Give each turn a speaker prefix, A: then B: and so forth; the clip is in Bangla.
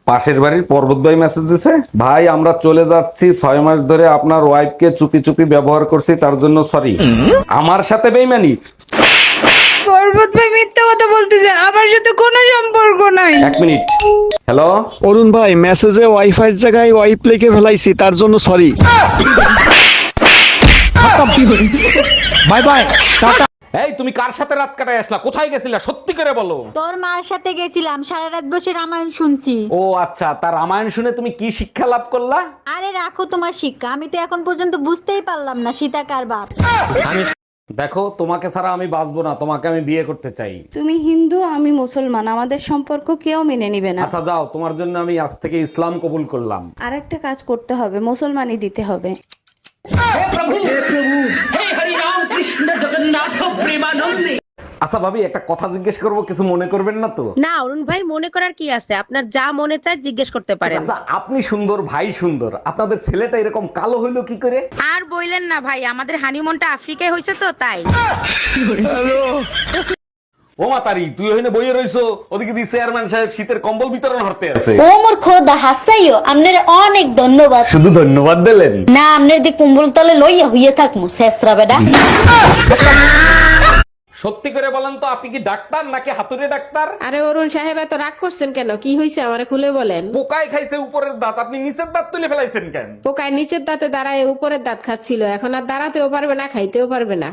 A: পাশের বাড়ির পর্বত ভাই মেসেজ দিছে, ভাই আমরা চলে যাচ্ছি, 6 মাস ধরে আপনার ওয়াইফকে চুপি চুপি ব্যবহার করছি, তার জন্য সরি। আমার সাথে বেইমানি?
B: পর্বত ভাই মিথ্যা কথা বলতেছে, আমার সাথে কোনো সম্পর্ক নাই।
A: 1 মিনিট। হ্যালো।
C: অরুণ ভাই, মেসেজে ওয়াইফাই এর জায়গায় ওয়াইপ লিখে ফেলাইছি, তার জন্য সরি। Bye bye, tata.
A: এই তুমি কার সাথে রাত কাটায় আসলা? কোথায় গেছিলা সত্যি করে বলো।
D: তোর মার সাথে গেছিলাম, সারা রাত বসে রামায়ণ শুনছি।
A: ও আচ্ছা, তার রামায়ণ শুনে তুমি কি শিক্ষা লাভ করলা?
D: আরে রাখো তোমার শিক্ষা, আমি তো এখন পর্যন্ত বুঝতেই পারলাম না সীতা কার বাপ।
A: দেখো, তোমাকে ছাড়া আমি বাঁচবো না, তোমাকে আমি বিয়ে করতে চাই।
B: তুমি হিন্দু, আমি মুসলমান, আমাদের সম্পর্ক কেউ মেনে নিবে না।
A: আচ্ছা যাও, তোমার জন্য আমি আজ থেকে ইসলাম কবুল করলাম।
B: আর একটা কাজ করতে হবে, মুসলমানই দিতে হবে।
A: আচ্ছা ভাবি, একটা কথা জিজ্ঞেস করবো, কিছু মনে করবেন না তো?
E: না অরুণ ভাই, মনে করার কি আছে, আপনার যা মনে চায় জিজ্ঞেস করতে পারেন।
A: আচ্ছা, আপনি সুন্দর, ভাই সুন্দর, আপনাদের ছেলেটা এরকম কালো হইলো কি করে?
E: আর বইলেন না ভাই, আমাদের হানিমুনটা আফ্রিকায় হয়েছে তো তাই।
A: ও মাতারি, তুই ওখানে বইয়ে রইছো, ওদিকে দি চেয়ারম্যান সাহেব শীতের কম্বল বিতরণ হতে আছে।
D: ও মোর খোদা হাসাইও, আপনার অনেক ধন্যবাদ।
A: শুধু ধন্যবাদ দিলেন?
D: না, আপনার দি কুম্বল তলে লইয়া হইয়া থাকমু শেষরা বেডা।
A: সত্যি করে বলেন তো, আপনি কি ডাক্তার নাকি হাতুড়ে ডাক্তার?
F: আরে অরুণ সাহেব, এত রাগ করছেন কেন? কি হয়েছে আমারে খুলে বলেন।
A: পোকায় খাইছে উপরের দাঁত, আপনি নিচের দাঁত তুলে ফেলাইছেন কেন?
F: পোকায় নিচের দাঁতে দাঁড়ায় উপরের দাঁত খাচ্ছিল, এখন আর দাঁড়াতেও পারবে না, খাইতেও পারবে না।